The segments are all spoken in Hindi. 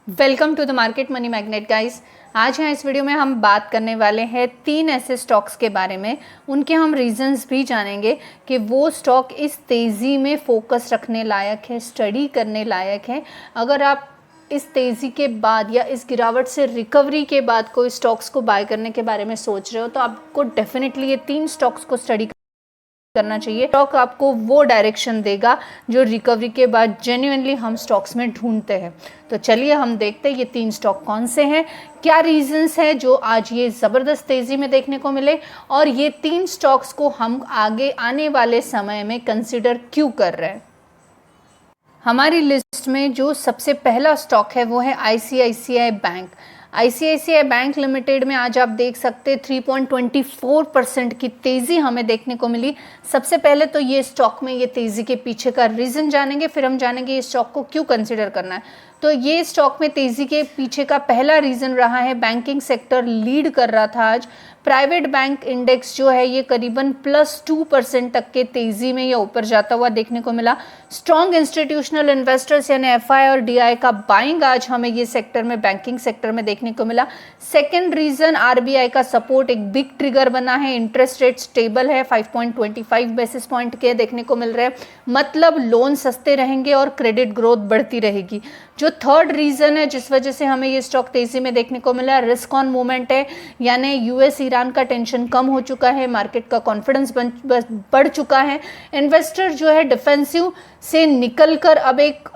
Welcome to the Market Money Magnet guys. आज यहाँ इस वीडियो में हम बात करने वाले हैं 3 ऐसे स्टॉक्स के बारे में। उनके हम रीजंस भी जानेंगे कि वो स्टॉक इस तेज़ी में फोकस रखने लायक है, स्टडी करने लायक है। अगर आप इस तेज़ी के बाद या इस गिरावट से रिकवरी के बाद कोई स्टॉक्स को बाय करने के बारे में सोच रहे हो तो आपको डेफिनेटली ये 3 स्टॉक्स को स्टडी करना चाहिए। स्टॉक आपको वो डायरेक्शन देगा जो रिकवरी के बाद जेन्युइनली हम स्टॉक्स में ढूंढते हैं। तो चलिए हम देखते हैं ये 3 स्टॉक कौन से हैं, क्या रीजंस हैं जो आज ये ज़बरदस्त तेज़ी में देखने को मिले, और ये 3 स्टॉक्स को हम आगे आने वाले समय में कंसिडर क्यों कर रहे हैं। हमारी लिस्ट में जो सबसे पहला स्टॉक है वो है ICICI bank. ICICI bank limited में आज आप देख सकते हैं 3.24% की तेज़ी हमें देखने को मिली। सबसे पहले तो ये स्टॉक में ये तेज़ी के पीछे का रीज़न जानेंगे, फिर हम जानेंगे ये स्टॉक को क्यों कंसिडर करना है। तो ये स्टॉक में तेज़ी के पीछे का पहला रीज़न रहा है बैंकिंग सेक्टर लीड कर रहा था आज। प्राइवेट बैंक इंडेक्स जो है ये करीबन +2% तक के तेज़ी में या ऊपर जाता हुआ देखने को मिला। स्ट्रॉन्ग इंस्टीट्यूशनल इन्वेस्टर्स यानी एफआई और डीआई का बाइंग आज हमें ये सेक्टर में, बैंकिंग सेक्टर में देखने को मिला। सेकेंड रीज़न आरबीआई का सपोर्ट एक बिग ट्रिगर बना है। इंटरेस्ट रेट स्टेबल है, 5.25 बेसिस पॉइंट के देखने को मिल रहे हैं, मतलब लोन सस्ते रहेंगे और क्रेडिट ग्रोथ बढ़ती रहेगी। जो थर्ड रीज़न है जिस वजह से हमें ये स्टॉक तेज़ी में देखने को मिला, रिस्क ऑन मूवमेंट है, यानी यूएस ईरान का टेंशन कम हो चुका है, मार्केट का कॉन्फिडेंस बढ़ चुका है। इन्वेस्टर जो है डिफेंसिव से निकलकर अब एक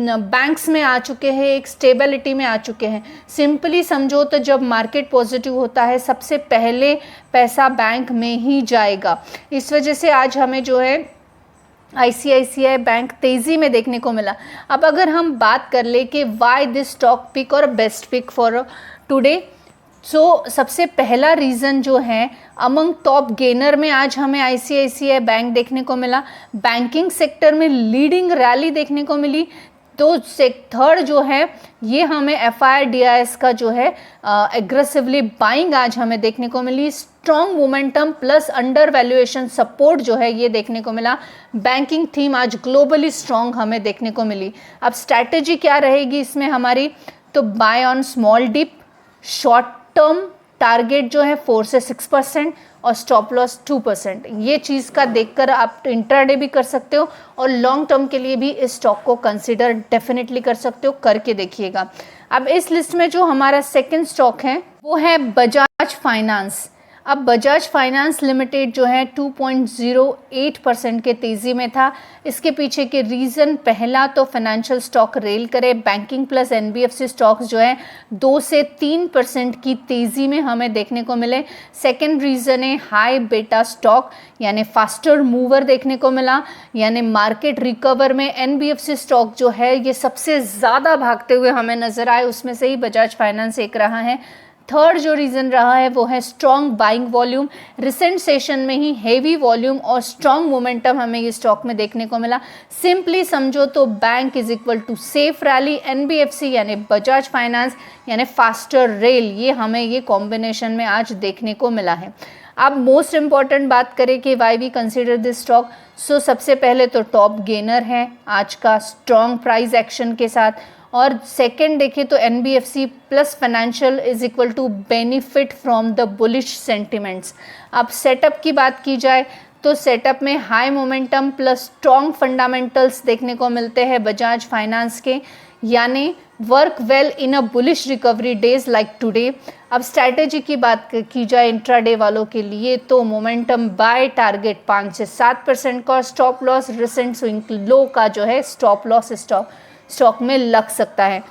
बैंक्स में आ चुके हैं, एक स्टेबिलिटी में आ चुके हैं। सिंपली समझो तो जब मार्केट पॉजिटिव होता है सबसे पहले पैसा बैंक में ही जाएगा। इस वजह से आज हमें जो है आईसीआईसीआई बैंक तेज़ी में देखने को मिला। अब अगर हम बात कर ले कि वाई दिस स्टॉक पिक और बेस्ट पिक फॉर टुडे, सो सबसे पहला रीज़न जो है अमंग टॉप गेनर में आज हमें आईसीआईसीआई बैंक देखने को मिला। बैंकिंग सेक्टर में लीडिंग रैली देखने को मिली। तो थर्ड जो है ये हमें एफआईआईडीआईएस का जो है एग्रेसिवली बाइंग आज हमें देखने को मिली। Strong momentum plus under valuation support जो है ये देखने को मिला। बैंकिंग थीम आज ग्लोबली स्ट्रॉन्ग हमें देखने को मिली। अब स्ट्रैटेजी क्या रहेगी इसमें हमारी, तो buy on small dip, short term target जो है 4 से 6% और स्टॉप लॉस 2%। ये चीज़ का देखकर आप इंट्राडे भी कर सकते हो और लॉन्ग टर्म के लिए भी इस स्टॉक को कंसिडर डेफिनेटली कर सकते हो, करके देखिएगा। अब इस लिस्ट में जो हमारा सेकंड स्टॉक है वो है बजाज फाइनेंस। अब बजाज फाइनेंस लिमिटेड जो है 2.08% के तेज़ी में था। इसके पीछे के रीज़न, पहला तो फाइनेंशियल स्टॉक रेल करे, बैंकिंग प्लस एनबीएफसी स्टॉक्स जो है 2 से 3% की तेज़ी में हमें देखने को मिले। सेकंड रीज़न है हाई बेटा स्टॉक यानी फास्टर मूवर देखने को मिला, यानी मार्केट रिकवर में एनबीएफसी स्टॉक जो है ये सबसे ज़्यादा भागते हुए हमें नज़र आए, उसमें से ही बजाज फाइनेंस एक रहा है। थर्ड जो रीज़न रहा है वो है strong buying volume. Recent session में ही हेवी वॉल्यूम और स्ट्रॉन्ग मोमेंटम हमें ये स्टॉक में देखने को मिला। सिंपली समझो तो bank is equal to safe rally, NBFC यानी बजाज फाइनेंस यानी फास्टर रेल, ये हमें ये कॉम्बिनेशन में आज देखने को मिला है। अब मोस्ट इम्पॉर्टेंट बात करें कि why we consider this stock, so सबसे पहले तो टॉप गेनर है आज का स्ट्रॉन्ग प्राइस एक्शन के साथ, और सेकंड देखें तो NBFC plus financial is equal to benefit from the bullish sentiments. अब सेटअप की बात की जाए तो सेटअप में high momentum plus strong fundamentals देखने को मिलते हैं बजाज फाइनेंस के, यानी work well in a bullish recovery days like today. अब स्ट्रैटेजी की बात की जाए इंट्राडे वालों के लिए तो मोमेंटम बाय टारगेट 5 से 7% का, stop loss recent swing low का जो है स्टॉप लॉस स्टॉक में लग सकता है।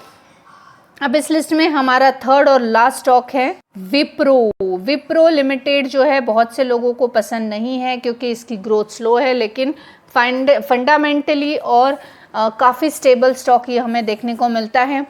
अब इस लिस्ट में हमारा थर्ड और लास्ट स्टॉक है विप्रो। विप्रो लिमिटेड जो है बहुत से लोगों को पसंद नहीं है क्योंकि इसकी ग्रोथ स्लो है, लेकिन फंडामेंटली और काफ़ी स्टेबल स्टॉक ये हमें देखने को मिलता है।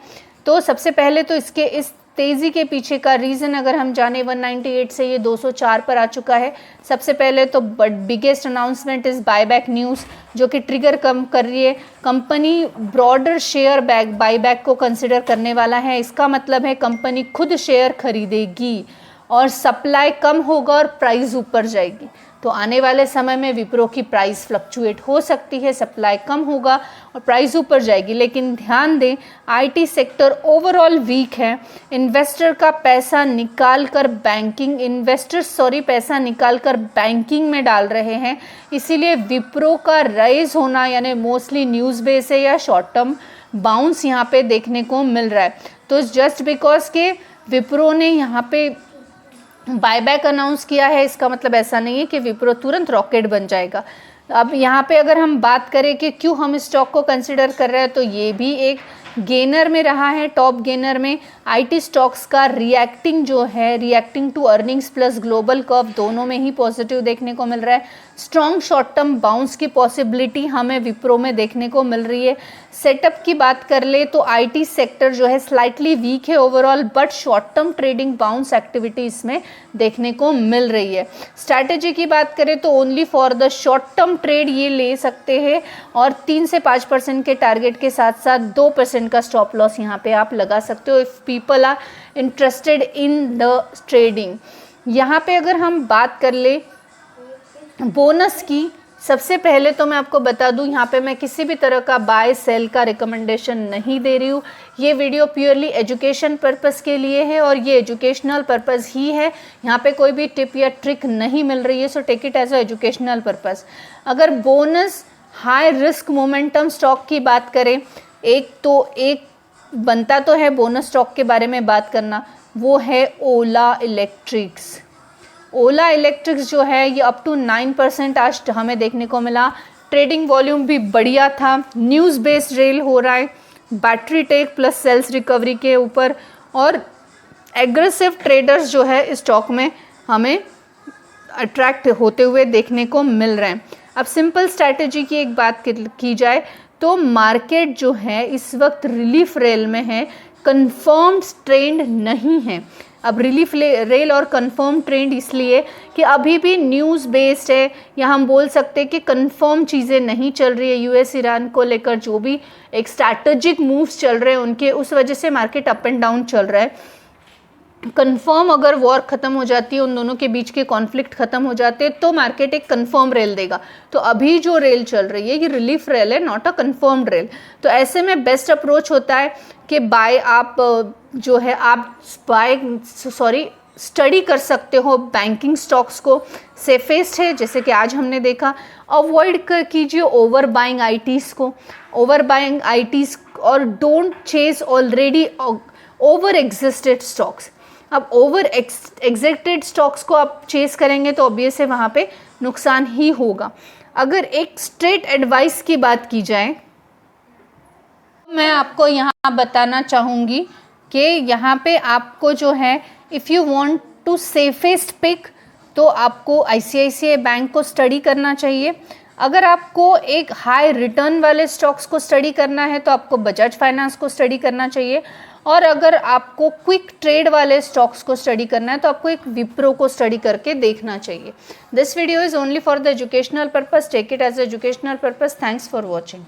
तो सबसे पहले तो इसके इस तेज़ी के पीछे का रीज़न अगर हम जाने, 198 से ये 204 पर आ चुका है। सबसे पहले तो biggest announcement is buyback news जो कि ट्रिगर कम कर रही है। कंपनी ब्रॉडर शेयर बायबैक को कंसिडर करने वाला है। इसका मतलब है कंपनी खुद शेयर खरीदेगी और सप्लाई कम होगा और प्राइस ऊपर जाएगी। तो आने वाले समय में विप्रो की प्राइस फ्लक्चुएट हो सकती है, सप्लाई कम होगा और प्राइस ऊपर जाएगी। लेकिन ध्यान दें, आईटी सेक्टर ओवरऑल वीक है। इन्वेस्टर पैसा निकाल कर बैंकिंग में डाल रहे हैं, इसीलिए विप्रो का राइज होना यानी मोस्टली न्यूज़ बेस है या शॉर्ट टर्म बाउंस यहाँ पे देखने को मिल रहा है। तो जस्ट बिकॉज के विप्रो ने यहाँ पे बायबैक अनाउंस किया है, इसका मतलब ऐसा नहीं है कि विप्रो तुरंत रॉकेट बन जाएगा। अब यहाँ पे अगर हम बात करें कि क्यों हम इस स्टॉक को कंसिडर कर रहे हैं, तो ये भी एक गेनर में रहा है, टॉप गेनर में। आईटी स्टॉक्स का reacting to earnings plus global curve दोनों में ही पॉजिटिव देखने को मिल रहा है। स्ट्रॉन्ग शॉर्ट टर्म बाउंस की पॉसिबिलिटी हमें विप्रो में देखने को मिल रही है। सेटअप की बात कर ले तो आईटी सेक्टर जो है स्लाइटली वीक है overall, but short term trading bounce activity इसमें देखने को मिल रही है। स्ट्रैटेजी की बात करें तो only for the short term trade ये ले सकते हैं और 3 से 5% के टारगेट के साथ साथ 2% का स्टॉप लॉस यहाँ पे आप लगा सकते हो if people are interested in the trading. यहाँ पे अगर हम बात कर ले बोनस की, सबसे पहले तो मैं आपको बता दूं, यहाँ पे मैं किसी भी तरह का बाय सेल का रिकमेंडेशन नहीं दे रही हूँ। ये वीडियो प्योरली एजुकेशन पर्पस के लिए है और ये एजुकेशनल पर्पस ही है। यहाँ पे कोई भी टिप या ट्रिक नहीं मिल रही है, so take it as a educational purpose. अगर bonus high risk momentum stock की बात करें, एक बनता तो है बोनस स्टॉक के बारे में बात करना, वो है ओला इलेक्ट्रिक्स। ओला इलेक्ट्रिक्स जो है ये अप टू 9% आज हमें देखने को मिला। ट्रेडिंग वॉल्यूम भी बढ़िया था, न्यूज़ बेस्ड रेल हो रहा है, battery tech plus sales recovery के ऊपर, और एग्रेसिव ट्रेडर्स जो है इस स्टॉक में हमें अट्रैक्ट होते हुए देखने को मिल रहे हैं। अब सिंपल स्ट्रैटेजी की एक बात की जाए तो मार्केट जो है इस वक्त रिलीफ रेल में है, कंफर्म्ड ट्रेंड नहीं है। अब रिलीफ रेल और कंफर्म ट्रेंड इसलिए कि अभी भी न्यूज़ बेस्ड है, या हम बोल सकते हैं कि कंफर्म चीज़ें नहीं चल रही है। यूएस ईरान को लेकर जो भी एक स्ट्रैटेजिक मूव्स चल रहे हैं उनके, उस वजह से मार्केट अप एंड डाउन चल रहा है। कंफर्म अगर वॉर ख़त्म हो जाती है, उन दोनों के बीच के कॉन्फ्लिक्ट ख़त्म हो जाते हैं, तो मार्केट एक कंफर्म रेल देगा। तो अभी जो रेल चल रही है ये रिलीफ रेल है, नॉट अ कंफर्म्ड रेल। तो ऐसे में बेस्ट अप्रोच होता है कि स्टडी कर सकते हो बैंकिंग स्टॉक्स को, सेफेस्ट है जैसे कि आज हमने देखा। अवॉइड कीजिए ओवर बाइंग आईटीज़ और don't chase already over existed stocks. अब ओवर एग्जिस्टेड स्टॉक्स को आप चेस करेंगे तो ऑब्वियस है वहाँ पे नुकसान ही होगा। अगर एक स्ट्रेट एडवाइस की बात की जाए, मैं आपको यहाँ बताना चाहूँगी कि यहाँ पे आपको जो है if you want to safest pick तो आपको आईसीआईसीआई बैंक को स्टडी करना चाहिए। अगर आपको एक हाई रिटर्न वाले स्टॉक्स को स्टडी करना है तो आपको बजाज फाइनेंस को स्टडी करना चाहिए, और अगर आपको क्विक ट्रेड वाले स्टॉक्स को स्टडी करना है तो आपको एक विप्रो को स्टडी करके देखना चाहिए। This video is only for the educational purpose, take it as educational purpose. Thanks for watching.